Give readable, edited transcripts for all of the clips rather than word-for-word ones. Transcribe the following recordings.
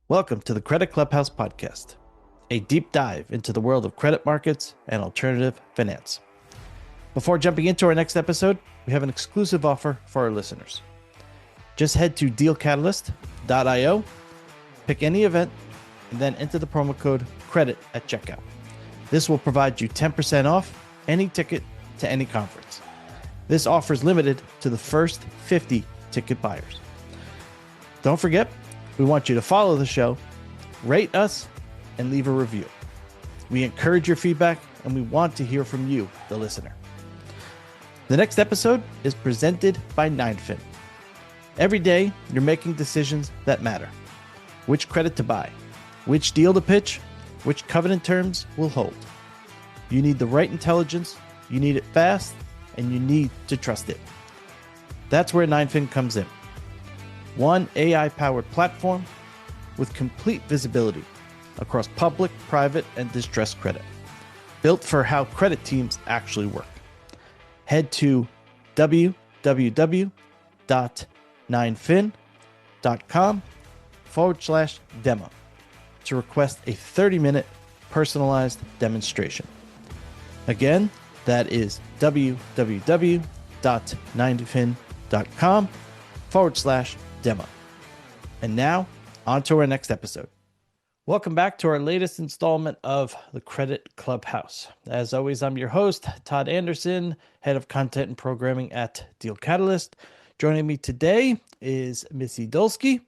Welcome to the Credit Clubhouse podcast, a deep dive into the world of credit markets and alternative finance. Before jumping into our next episode, we have an exclusive offer for our listeners. Just head to dealcatalyst.io, pick any event, and then enter the promo code CREDIT at checkout. This will provide you 10% off any ticket to any conference. This offer is limited to the first 50 ticket buyers. Don't forget, we want you to follow the show, rate us, and leave a review. We encourage your feedback, and we want to hear from you, the listener. The next episode is presented by 9fin. Every day, you're making decisions that matter. Which credit to buy, which deal to pitch, which covenant terms will hold. You need the right intelligence, you need it fast, and you need to trust it. That's where 9fin comes in. One AI-powered platform with complete visibility across public, private, and distressed credit, built for how credit teams actually work. Head to www.9fin.com/demo to request a 30-minute personalized demonstration. Again, that is www.9fin.com/demo. And now, on to our next episode. Welcome back to our latest installment of the Credit Clubhouse. As always, I'm your host, Todd Anderson, Head of Content and Programming at Deal Catalyst. Joining me today is Missy Dolski,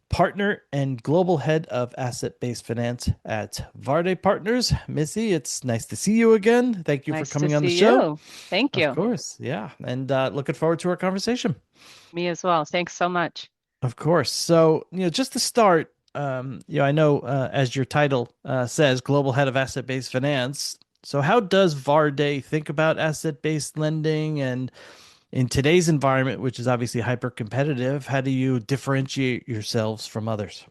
Partner and Global Head of Asset-Based Finance at Värde Partners. Missy, it's nice to see you again. Thank you for coming on the show. Thank you. Of course, yeah. And looking forward to our conversation. Me as well. Thanks so much. Of course. So, just to start, I know as your title says, Global Head of Asset-Based Finance. So how does Värde think about asset-based lending? And in today's environment, which is obviously hyper-competitive, how do you differentiate yourselves from others?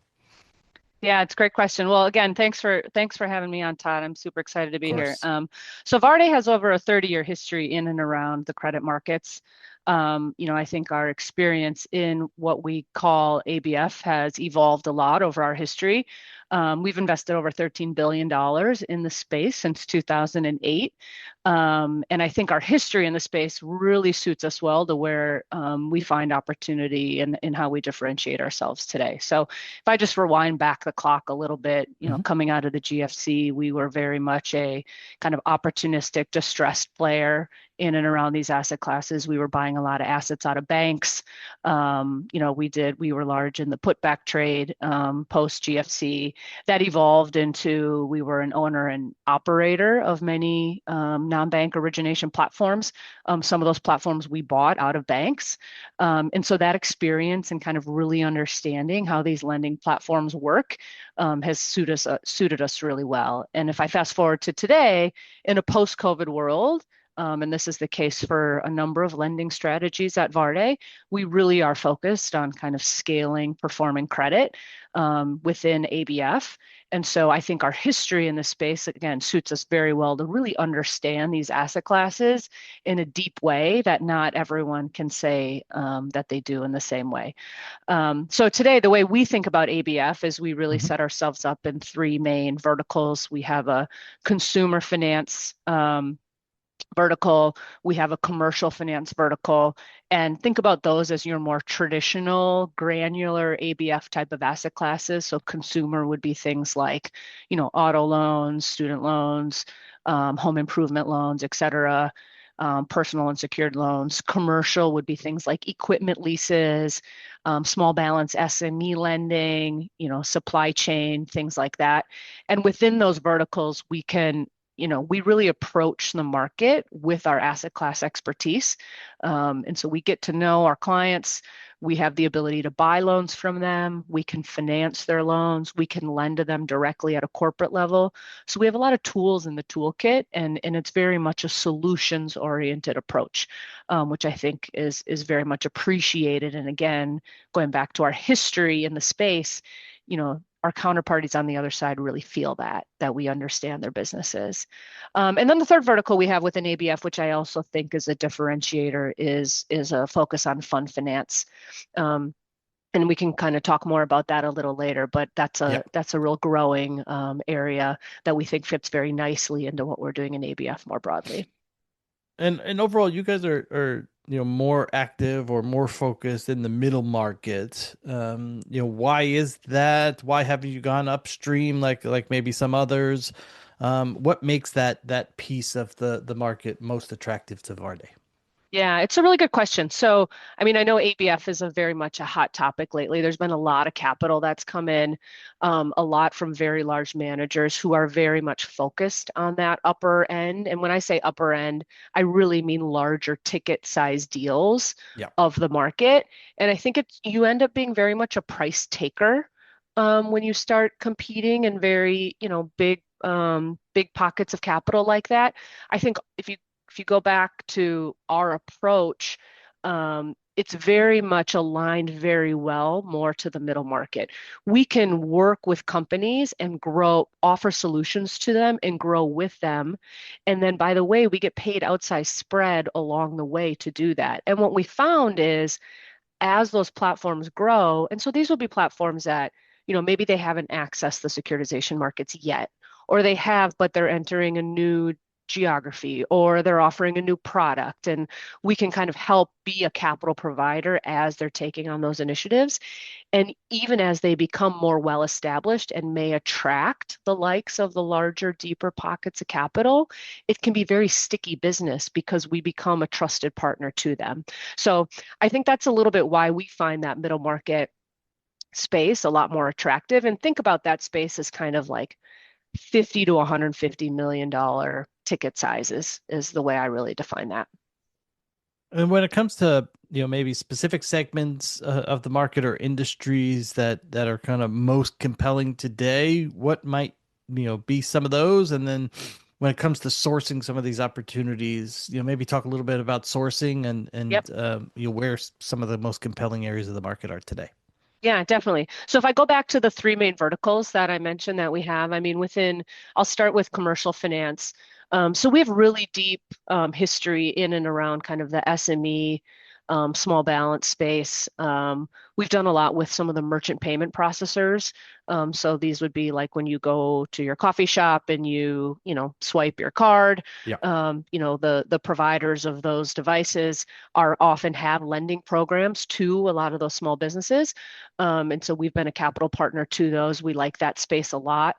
Yeah, it's a great question. Well, again, thanks for having me on, Todd. I'm super excited to be here. Course. So Värde has over a 30-year history in and around the credit markets. I think our experience in what we call ABF has evolved a lot over our history. We've invested over $13 billion in the space since 2008. And I think our history in the space really suits us well to where we find opportunity in how we differentiate ourselves today. So if I just rewind back the clock a little bit, coming out of the GFC, we were very much a kind of opportunistic, distressed player in and around these asset classes. We were buying a lot of assets out of banks. We were large in the putback trade post GFC. That evolved into we were an owner and operator of many non-bank origination platforms. Some of those platforms we bought out of banks. And so that experience and kind of really understanding how these lending platforms work has suited us really well. And if I fast forward to today, in a post-COVID world, and this is the case for a number of lending strategies at Värde, we really are focused on kind of scaling performing credit within ABF. And so I think our history in this space, again, suits us very well to really understand these asset classes in a deep way that not everyone can say that they do in the same way. So today, the way we think about ABF is we really set ourselves up in three main verticals. We have a consumer finance vertical, we have a commercial finance vertical, and think about those as your more traditional granular ABF type of asset classes. So consumer would be things like, auto loans, student loans, home improvement loans, et cetera. Personal unsecured loans. Commercial would be things like equipment leases, small balance SME lending, supply chain, things like that. And within those verticals, we really approach the market with our asset class expertise. And so we get to know our clients. We have the ability to buy loans from them. We can finance their loans. We can lend to them directly at a corporate level. So we have a lot of tools in the toolkit, and it's very much a solutions-oriented approach, which I think is very much appreciated. And again, going back to our history in the space, our counterparties on the other side really feel that we understand their businesses. And then the third vertical we have within ABF, which I also think is a differentiator, is a focus on fund finance. And we can kind of talk more about that a little later, but Yeah. that's a real growing area that we think fits very nicely into what we're doing in ABF more broadly. And overall, you guys are more active or more focused in the middle market. Why is that? Why haven't you gone upstream like maybe some others? What makes that piece of the market most attractive to Varde? Yeah, it's a really good question. So, I mean, I know ABF is a very much a hot topic lately. There's been a lot of capital that's come in, a lot from very large managers who are very much focused on that upper end. And when I say upper end, I really mean larger ticket size deals Yeah. of the market. And I think you end up being very much a price taker when you start competing in very, big pockets of capital like that. I think if you go back to our approach, it's very much aligned very well more to the middle market. We can work with companies and grow, offer solutions to them and grow with them. And then, by the way, we get paid outsized spread along the way to do that. And what we found is as those platforms grow, and so these will be platforms that, maybe they haven't accessed the securitization markets yet, or they have, but they're entering a new geography or they're offering a new product. And we can kind of help be a capital provider as they're taking on those initiatives. And even as they become more well established and may attract the likes of the larger, deeper pockets of capital, it can be very sticky business because we become a trusted partner to them. So I think that's a little bit why we find that middle market space a lot more attractive. And think about that space as kind of like 50 to $150 million ticket sizes is the way I really define that. And when it comes to, maybe specific segments of the market or industries that are kind of most compelling today, what might, be some of those? And then when it comes to sourcing some of these opportunities, maybe talk a little bit about sourcing Yep. and where some of the most compelling areas of the market are today. Yeah, definitely. So if I go back to the three main verticals that I mentioned that we have, I mean, I'll start with commercial finance. So we have really deep history in and around kind of the SME, small balance space. We've done a lot with some of the merchant payment processors. So these would be like when you go to your coffee shop and swipe your card. Yeah. The providers of those devices are often have lending programs to a lot of those small businesses. And so we've been a capital partner to those. We like that space a lot.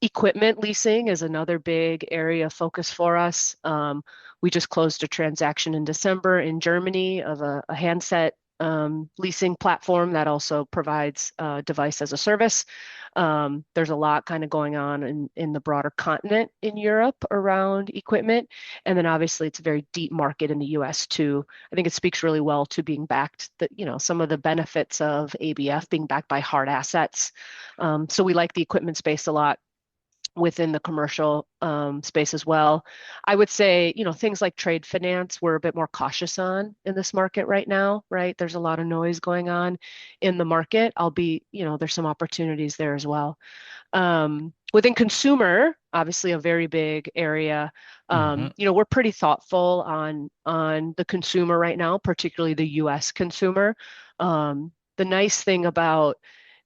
Equipment leasing is another big area of focus for us. We just closed a transaction in December in Germany of a handset leasing platform that also provides device as a service. There's a lot kind of going on in the broader continent in Europe around equipment. And then obviously it's a very deep market in the US too. I think it speaks really well to being backed, some of the benefits of ABF being backed by hard assets. So we like the equipment space a lot within the commercial space as well. I would say, things like trade finance, we're a bit more cautious on in this market right now, right? There's a lot of noise going on in the market, albeit, there's some opportunities there as well. Within consumer, obviously a very big area. Hmm. We're pretty thoughtful on the consumer right now, particularly the US consumer. The nice thing about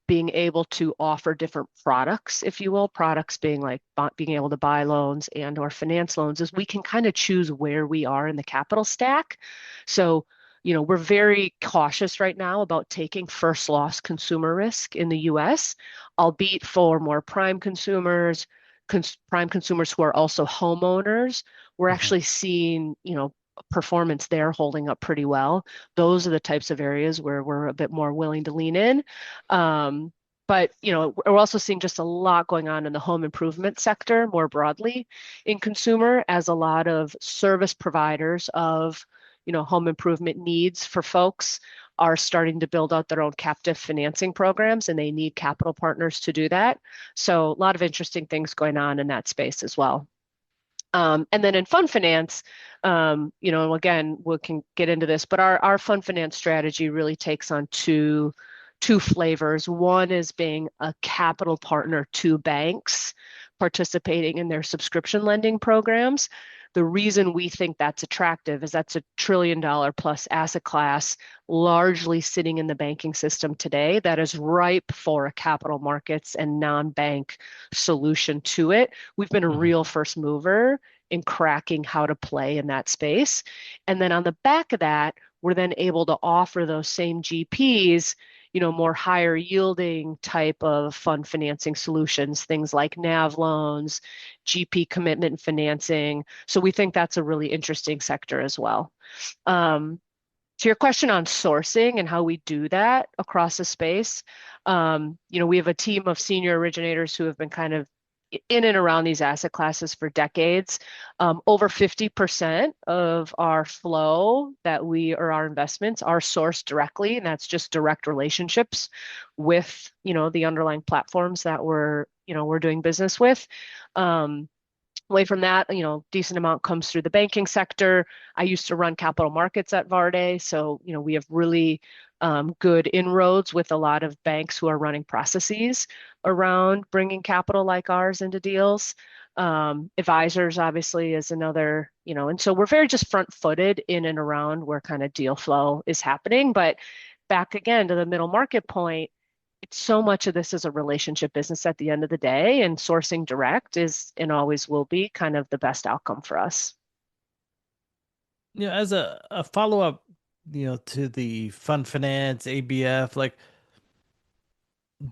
being able to offer different products, if you will, products being like being able to buy loans and or finance loans, is we can kind of choose where we are in the capital stack. So, we're very cautious right now about taking first loss consumer risk in the US, albeit for more prime consumers who are also homeowners. We're Hmm. actually seeing, performance there holding up pretty well. Those are the types of areas where we're a bit more willing to lean in. Um, but we're also seeing just a lot going on in the home improvement sector more broadly in consumer, as a lot of service providers of home improvement needs for folks are starting to build out their own captive financing programs, and they need capital partners to do that. So a lot of interesting things going on in that space as well. And then in fund finance, again, we can get into this, but our fund finance strategy really takes on two flavors. One is being a capital partner to banks participating in their subscription lending programs. The reason we think that's attractive is that's $1 trillion plus asset class, largely sitting in the banking system today, that is ripe for a capital markets and non-bank solution to it. We've been a Mhm. real first mover in cracking how to play in that space. And then on the back of that, we're then able to offer those same GPs, more higher yielding type of fund financing solutions, things like NAV loans, GP commitment financing. So we think that's a really interesting sector as well. Um, to your question on sourcing and how we do that across the space, we have a team of senior originators who have been kind of in and around these asset classes for decades. Over 50% of our flow or our investments are sourced directly, and that's just direct relationships with, the underlying platforms that we're doing business with. Away from that, decent amount comes through the banking sector. I used to run capital markets at Värde, so we have really good inroads with a lot of banks who are running processes around bringing capital like ours into deals. Advisors obviously is another, and so we're very just front-footed in and around where kind of deal flow is happening. But back again to the middle market point, so much of this is a relationship business at the end of the day, and sourcing direct is and always will be kind of the best outcome for us. As a follow-up, to the fund finance, ABF, like,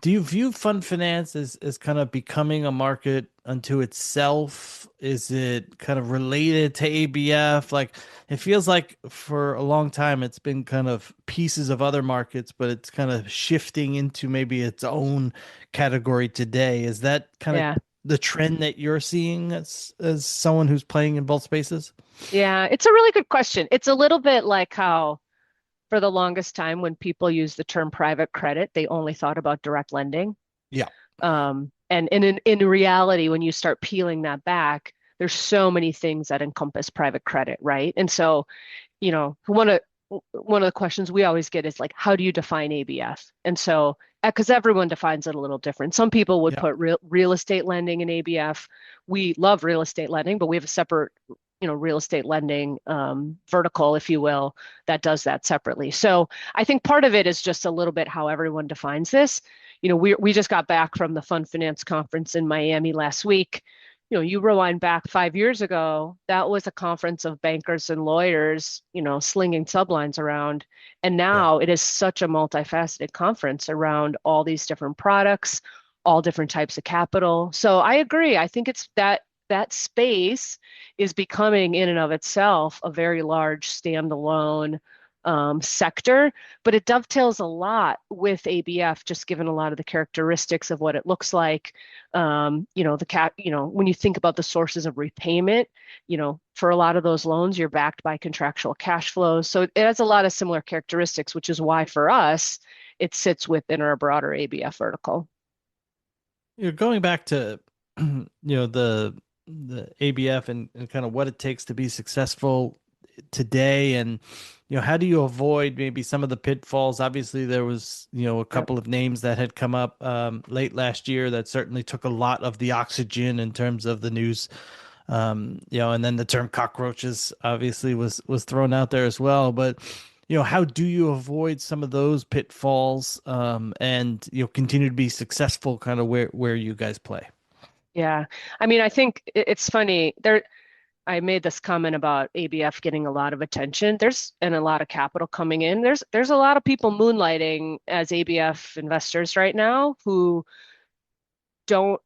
do you view fund finance as kind of becoming a market unto itself? Is it kind of related to ABF? Like, it feels like for a long time it's been kind of pieces of other markets, but it's kind of shifting into maybe its own category today. Is that kind of Yeah. the trend that you're seeing as someone who's playing in both spaces? Yeah, it's a really good question. It's a little bit like how for the longest time when people use the term private credit, they only thought about direct lending. Yeah. And in reality, when you start peeling that back, there's so many things that encompass private credit, right? And so, one of the questions we always get is like, how do you define ABF? And so, because everyone defines it a little different. Some people would Yeah. put real estate lending in ABF. We love real estate lending, but we have a separate, real estate lending vertical, if you will, that does that separately. So I think part of it is just a little bit how everyone defines this. We just got back from the Fund Finance Conference in Miami last week. You rewind back 5 years ago, that was a conference of bankers and lawyers, slinging sublines around. And Yeah. now it is such a multifaceted conference around all these different products, all different types of capital. So I agree. I think it's that space is becoming in and of itself a very large standalone sector, but it dovetails a lot with ABF, just given a lot of the characteristics of what it looks like. When you think about the sources of repayment, for a lot of those loans, you're backed by contractual cash flows. So it has a lot of similar characteristics, which is why for us, it sits within our broader ABF vertical. You're going back to the ABF and kind of what it takes to be successful today, and how do you avoid maybe some of the pitfalls? Obviously there was a Yep. couple of names that had come up late last year that certainly took a lot of the oxygen in terms of the news, and then the term cockroaches obviously was thrown out there as well. But how do you avoid some of those pitfalls, and continue to be successful kind of where you guys play? Yeah. I mean, I think it's funny. I made this comment about ABF getting a lot of attention. And a lot of capital coming in. There's a lot of people moonlighting as ABF investors right now who don't,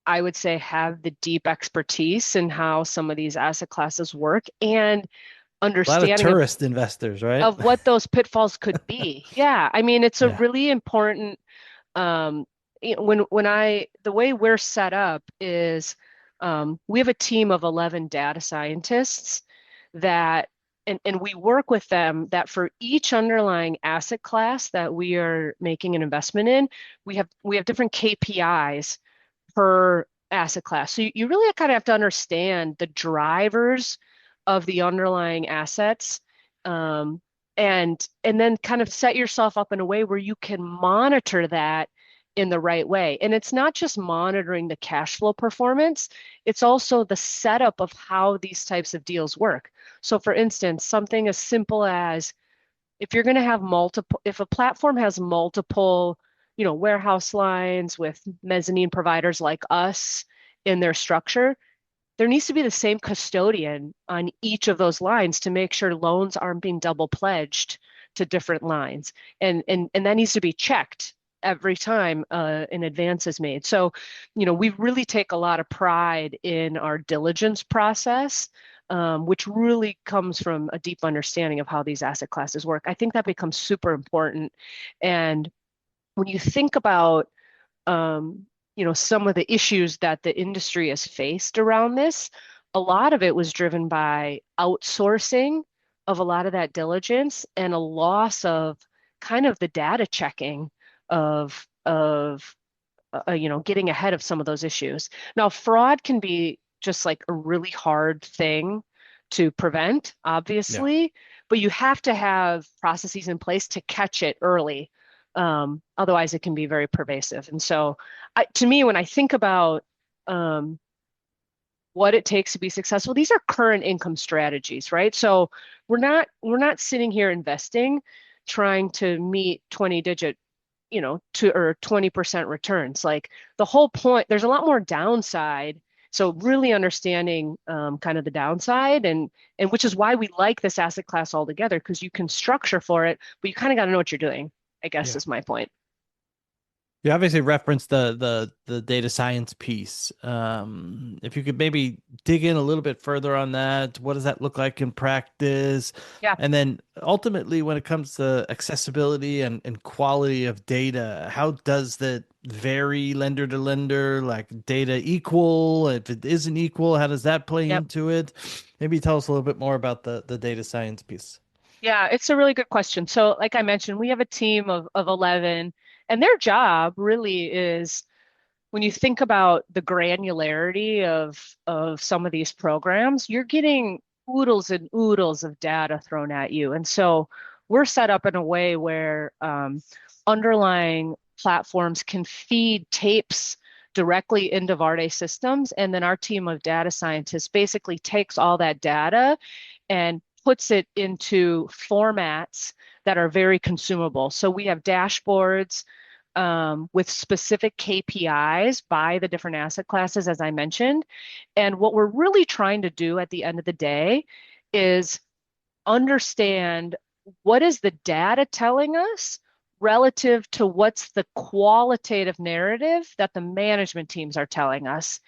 I would say, have the deep expertise in how some of these asset classes work and A lot of understanding of tourist investors, right? of what those pitfalls could be. Yeah. I mean, it's a Yeah. really important um, the way we're set up is we have a team of 11 data scientists that and we work with them that for each underlying asset class that we are making an investment in, we have different KPIs per asset class. So you really kind of have to understand the drivers of the underlying assets, and then kind of set yourself up in a way where you can monitor that in the right way. And it's not just monitoring the cash flow performance, it's also the setup of how these types of deals work. So for instance, something as simple as if you're going to have multiple, if a platform has multiple, warehouse lines with mezzanine providers like us in their structure, there needs to be the same custodian on each of those lines to make sure loans aren't being double pledged to different lines. And that needs to be checked every time an advance is made. So, we really take a lot of pride in our diligence process, which really comes from a deep understanding of how these asset classes work. I think that becomes super important. And when you think about some of the issues that the industry has faced around this, a lot of it was driven by outsourcing of a lot of that diligence and a loss of kind of the data checking of getting ahead of some of those issues. Now, fraud can be just like a really hard thing to prevent, Yeah. obviously, but you have to have processes in place to catch it early. Otherwise, it can be very pervasive. And so, to me, when I think about um, what it takes to be successful, these are current income strategies, right? So we're not sitting here investing, trying to meet 20-digit, to or 20% returns. Like the whole point, there's a lot more downside. So really understanding kind of the downside and which is why we like this asset class altogether, because you can structure for it, but you kind of got to know what you're doing, I guess Yeah. is my point. You obviously referenced the data science piece. If you could maybe dig in a little bit further on that, what does that look like in practice? Yeah. And then ultimately, when it comes to accessibility and quality of data, how does that vary lender to lender? Like data equal? If it isn't equal, how does that play Yep. into it? Maybe tell us a little bit more about the data science piece. Yeah, it's a really good question. So, like I mentioned, we have a team of 11, and their job really is when you think about the granularity of some of these programs, you're getting oodles and oodles of data thrown at you. And so we're set up in a way where underlying platforms can feed tapes directly into Värde systems. And then our team of data scientists basically takes all that data and puts it into formats that are very consumable. So we have dashboards with specific KPIs by the different asset classes, as I mentioned. And what we're really trying to do at the end of the day is understand what is the data telling us relative to what's the qualitative narrative that the management teams are telling us.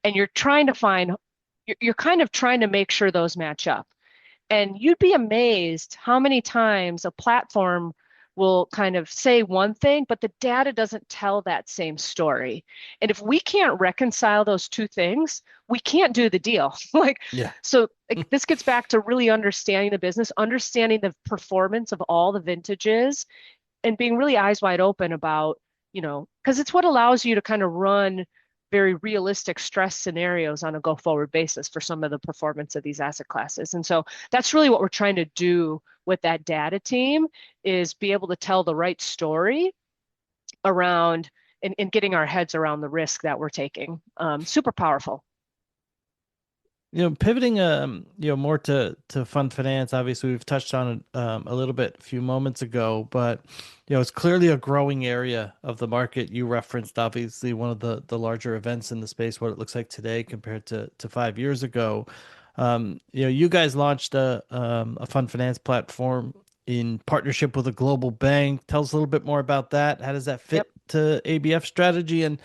And you're kind of trying to make sure those match up. And you'd be amazed how many times a platform will kind of say one thing, but the data doesn't tell that same story. And if we can't reconcile those two things, we can't do the deal. Yeah. This gets back to really understanding the business, understanding the performance of all the vintages, and being really eyes wide open about, because it's what allows you to kind of run very realistic stress scenarios on a go forward basis for some of the performance of these asset classes. And so that's really what we're trying to do with that data team is be able to tell the right story around and getting our heads around the risk that we're taking. Super powerful. Pivoting more to fund finance, obviously we've touched on it a little bit a few moments ago, but it's clearly a growing area of the market. You referenced obviously one of the larger events in the space, what it looks like today compared to 5 years ago. You guys launched a fund finance platform in partnership with a global bank. Tell us a little bit more about that. How does that Yep. fit to ABF strategy? And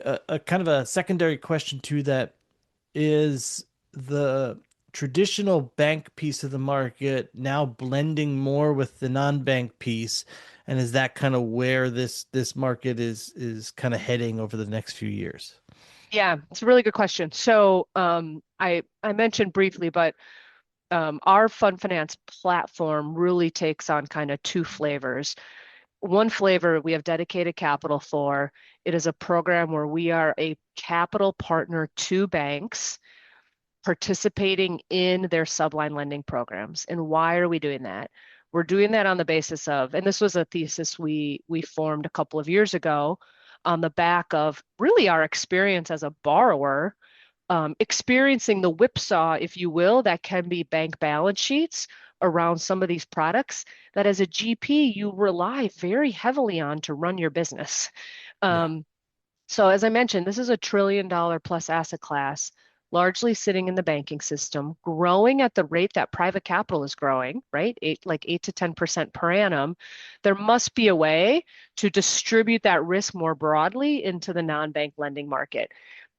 a kind of a secondary question to that is the traditional bank piece of the market now blending more with the non-bank piece, and is that kind of where this market is kind of heading over the next few years? Yeah, it's a really good question. So I mentioned briefly, but our fund finance platform really takes on kind of two flavors. One flavor we have dedicated capital for. It is a program where we are a capital partner to banks participating in their subline lending programs. And why are we doing that? We're doing that on the basis of, and this was a thesis we formed a couple of years ago, on the back of really our experience as a borrower, experiencing the whipsaw, if you will, that can be bank balance sheets around some of these products that as a GP you rely very heavily on to run your business. Yeah. So as I mentioned, this is a $1 trillion plus asset class, largely sitting in the banking system, growing at the rate that private capital is growing, right? Like 8 to 10% per annum. There must be a way to distribute that risk more broadly into the non-bank lending market.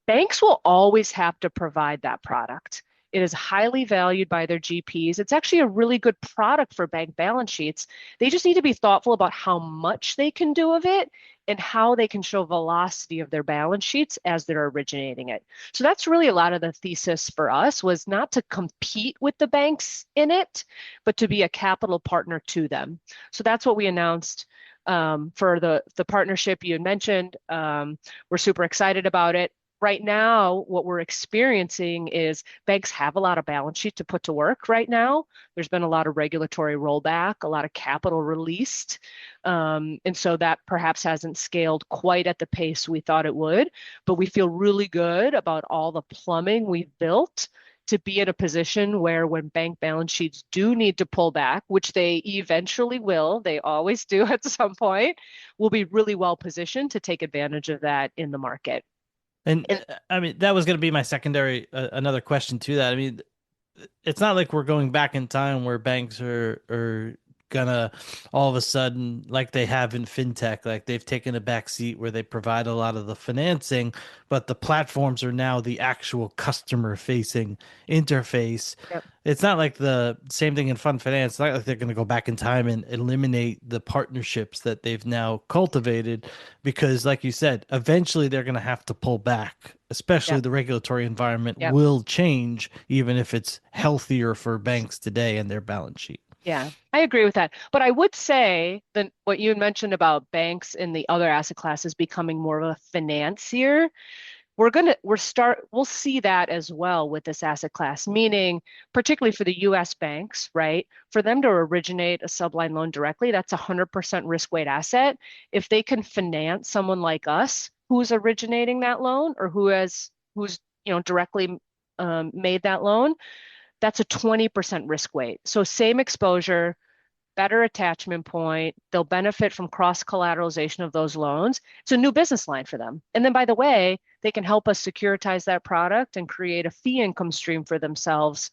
Banks will always have to provide that product. It is highly valued by their GPs. It's actually a really good product for bank balance sheets. They just need to be thoughtful about how much they can do of it and how they can show velocity of their balance sheets as they're originating it. So that's really a lot of the thesis for us, was not to compete with the banks in it, but to be a capital partner to them. So that's what we announced for the partnership you had mentioned. We're super excited about it. Right now, what we're experiencing is banks have a lot of balance sheet to put to work right now. There's been a lot of regulatory rollback, a lot of capital released. And so that perhaps hasn't scaled quite at the pace we thought it would. But we feel really good about all the plumbing we've built to be in a position where when bank balance sheets do need to pull back, which they eventually will, they always do at some point, we'll be really well positioned to take advantage of that in the market. And And I mean, that was going to be my secondary, another question to that. I mean, it's not like we're going back in time where banks are gonna all of a sudden, like they have in fintech, like they've taken a back seat where they provide a lot of the financing, but the platforms are now the actual customer facing interface. yep, It's not like the same thing in fund finance. It's not like they're going to go back in time and eliminate the partnerships that they've now cultivated, because, like you said, eventually they're going to have to pull back, especially yep, the regulatory environment yep. will change, even if it's healthier for banks today and their balance sheet. Yeah, I agree with that. But I would say that what you had mentioned about banks and the other asset classes becoming more of a financier, we'll see that as well with this asset class, meaning particularly for the US banks, right? For them to originate a subline loan directly, that's a 100% risk weight asset. If they can finance someone like us who's originating that loan or who's directly made that loan, that's a 20% risk weight. So same exposure, better attachment point. They'll benefit from cross collateralization of those loans. It's a new business line for them. And then, by the way, they can help us securitize that product and create a fee income stream for themselves,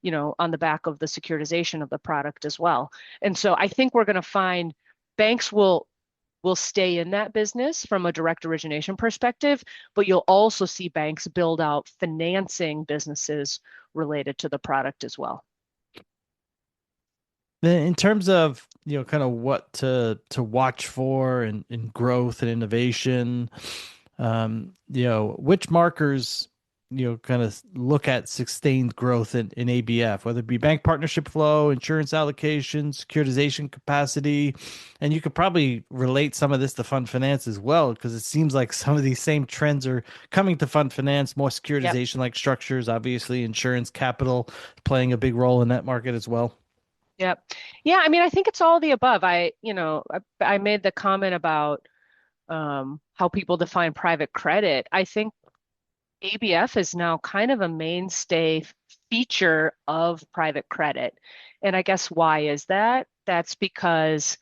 on the back of the securitization of the product as well. And so I think we're going to find banks will stay in that business from a direct origination perspective, but you'll also see banks build out financing businesses related to the product as well. Then in terms of, kind of what to watch for in growth and innovation, which markers, kind of look at sustained growth in ABF, whether it be bank partnership flow, insurance allocation, securitization capacity. And you could probably relate some of this to fund finance as well, because it seems like some of these same trends are coming to fund finance, more Yep. securitization like structures, obviously insurance capital playing a big role in that market as well. Yep. Yeah, I mean, I think it's all the above. I made the comment about how people define private credit. I think ABF is now kind of a mainstay feature of private credit. And I guess why is that? That's because,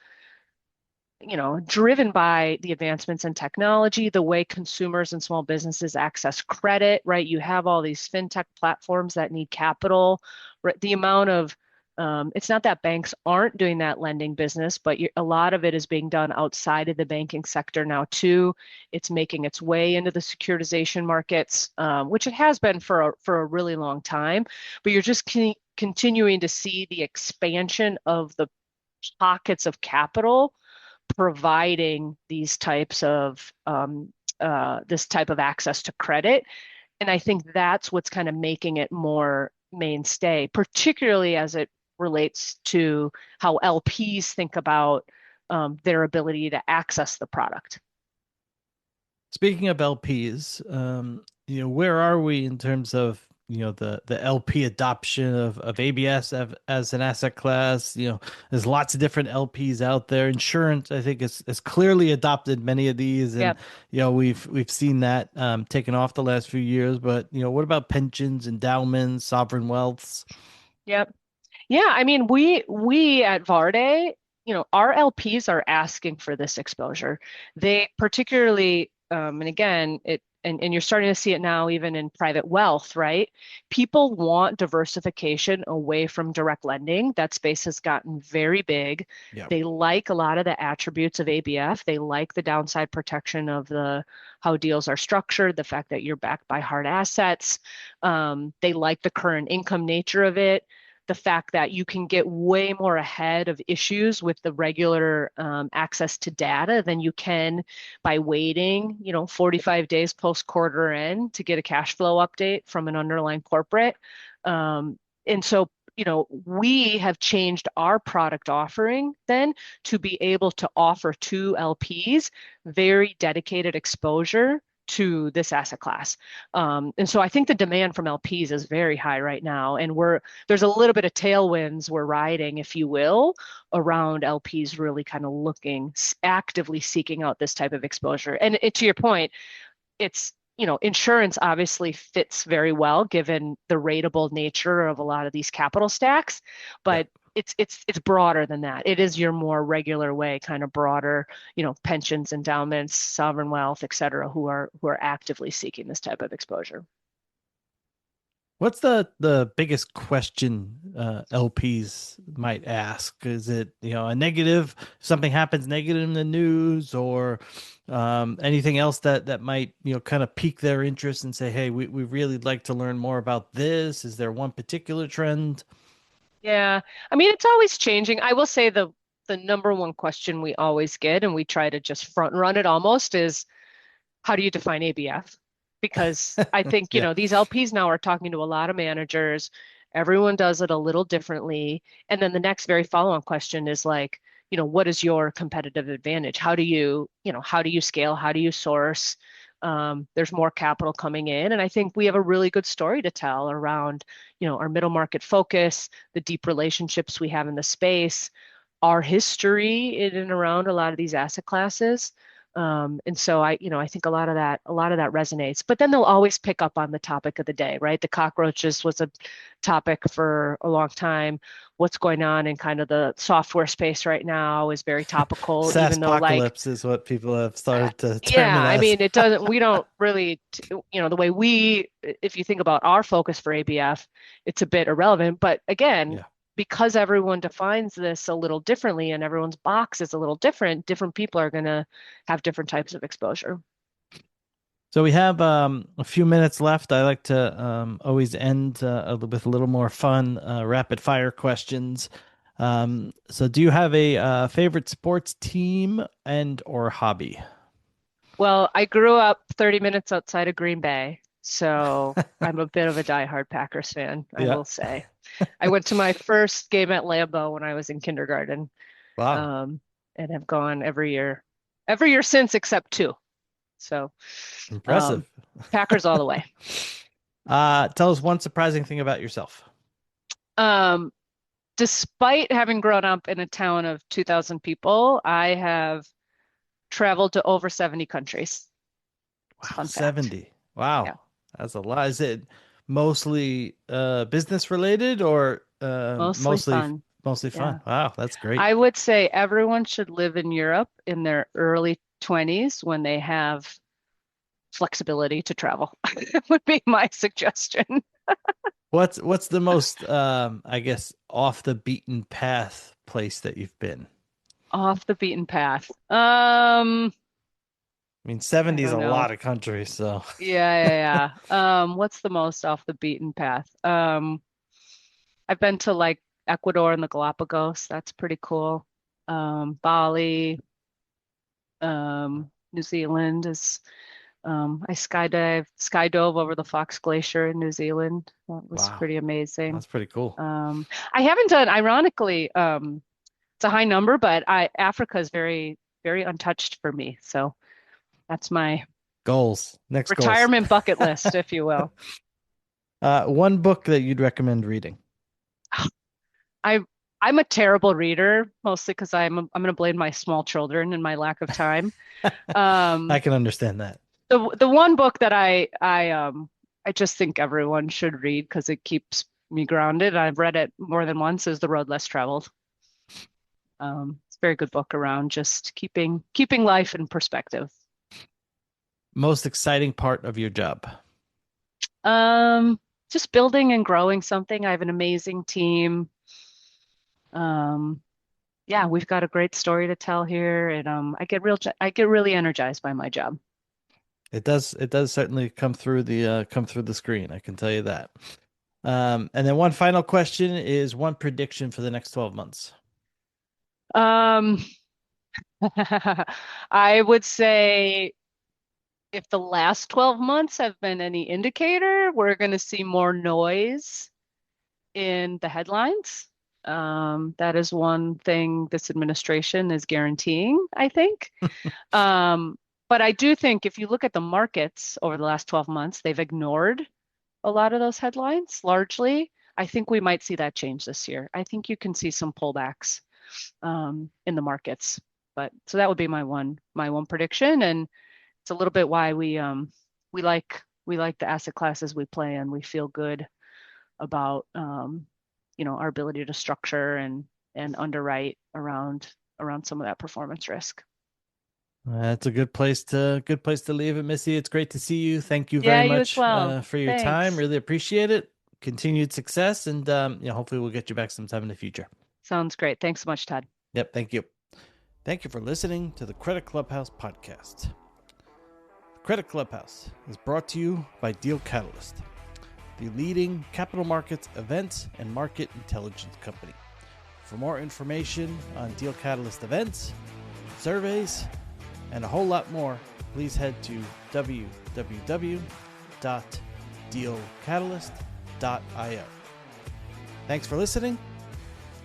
driven by the advancements in technology, the way consumers and small businesses access credit, right? You have all these fintech platforms that need capital, right? The amount of it's not that banks aren't doing that lending business, but a lot of it is being done outside of the banking sector now too. It's making its way into the securitization markets, which it has been for a really long time. But you're just continuing to see the expansion of the pockets of capital providing these types of this type of access to credit. And I think that's what's kind of making it more mainstay, particularly as it relates to how LPs think about their ability to access the product. Speaking of LPs, where are we in terms of, the LP adoption of ABS as an asset class. There's lots of different LPs out there. Insurance, I think, is clearly adopted many of these, and Yep. we've seen that taken off the last few years. But what about pensions, endowments, sovereign wealths? Yep. Yeah, I mean, we at Värde, our LPs are asking for this exposure. They particularly, and again, and you're starting to see it now even in private wealth, right? People want diversification away from direct lending. That space has gotten very big. Yeah. They like a lot of the attributes of ABF. They like the downside protection of the how deals are structured, the fact that you're backed by hard assets. They like the current income nature of it, the fact that you can get way more ahead of issues with the regular access to data than you can by waiting, 45 days post quarter end to get a cash flow update from an underlying corporate. And so, we have changed our product offering then to be able to offer to LPs very dedicated exposure to this asset class. And so I think the demand from LPs is very high right now. And there's a little bit of tailwinds we're riding, if you will, around LPs really kind of looking, actively seeking out this type of exposure. And to your point, it's, insurance obviously fits very well given the ratable nature of a lot of these capital stacks, Yeah. but it's broader than that. It is your more regular way, kind of broader, pensions, endowments, sovereign wealth, et cetera, who are actively seeking this type of exposure. What's the biggest question LPs might ask? Is it, a negative, something happens negative in the news, or anything else that might, kind of pique their interest and say, hey, we really like to learn more about this? Is there one particular trend? Yeah, I mean, it's always changing. I will say the number one question we always get, and we try to just front run it almost, is how do you define ABF? Because I think, Yeah. these LPs now are talking to a lot of managers. Everyone does it a little differently. And then the next very follow-on question is like, what is your competitive advantage? How do you scale? How do you source? There's more capital coming in. And I think we have a really good story to tell around, our middle market focus, the deep relationships we have in the space, our history in and around a lot of these asset classes. And so I think a lot of that resonates. But then they'll always pick up on the topic of the day, right? The cockroaches was a topic for a long time. What's going on in kind of the software space right now is very topical, SaaS even though like, apocalypse is what people have started to term yeah, it I as. mean, we don't really, the way if you think about our focus for ABF, it's a bit irrelevant. But again, Yeah. because everyone defines this a little differently and everyone's box is a little different, different people are going to have different types of exposure. So we have a few minutes left. I like to always end with a little more fun, rapid fire questions. So do you have a favorite sports team and or hobby? Well, I grew up 30 minutes outside of Green Bay, so I'm a bit of a diehard Packers fan, I Yeah. will say. I went to my first game at Lambeau when I was in kindergarten, Wow. um, and have gone every year since except two. So, Impressive. um, Packers all the way. Tell us one surprising thing about yourself. Um, Despite having grown up in a town of 2,000 people, I have traveled to over 70 countries. It's a Wow, fun fact. 70. Wow. Yeah, That's a lot. Is it mostly business related or mostly fun. mostly Yeah. fun? Wow, that's great. I would say everyone should live in Europe in their early 20s when they have flexibility to travel. Would be my suggestion. What's the most I guess off the beaten path place that you've been? Off the beaten path. I mean, I 70 is a don't know. lot of countries, so Yeah. What's the most off the beaten path? I've been to like Ecuador and the Galapagos. That's pretty cool. Bali, New Zealand is I skydove over the Fox Glacier in New Zealand. That was wow, pretty amazing. that's pretty cool. I haven't done, ironically, it's a high number, but Africa is very, very untouched for me. So that's my Goals. Next goals. retirement bucket list, if you will. One book that you'd recommend reading. I I'm a terrible reader, mostly because I'm going to blame my small children and my lack of time. I Um, can understand that. the one book that I just think everyone should read because it keeps me grounded. I've read it more than once is The Road Less Traveled. It's a very good book around just keeping life in perspective. Most exciting part of your job. Um, just building and growing something. I have an amazing team. Um, yeah, we've got a great story to tell here, and I get really energized by my job. It does certainly come through the screen. I can tell you that. And then one final question is one prediction for the next 12 months. Um, I would say if the last 12 months have been any indicator, we're going to see more noise in the headlines. That is one thing this administration is guaranteeing, I think. Um, but I do think if you look at the markets over the last 12 months, they've ignored a lot of those headlines largely. I think we might see that change this year. I think you can see some pullbacks in the markets. But so that would be my one prediction, and it's a little bit why we like the asset classes we play in. We feel good about our ability to structure and underwrite around some of that performance risk. That's a good place to leave it, Missy. It's great to see you. Thank you Yeah, very you as much well. for your time. Thanks. Really appreciate it. Continued success, and hopefully we'll get you back sometime in the future. Sounds great. Thanks so much, Todd. Yep, thank you. Thank you for listening to the Credit Clubhouse podcast. The Credit Clubhouse is brought to you by Deal Catalyst, the leading capital markets events and market intelligence company. For more information on Deal Catalyst events, surveys, and a whole lot more, please head to www.dealcatalyst.io. Thanks for listening.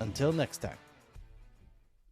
Until next time.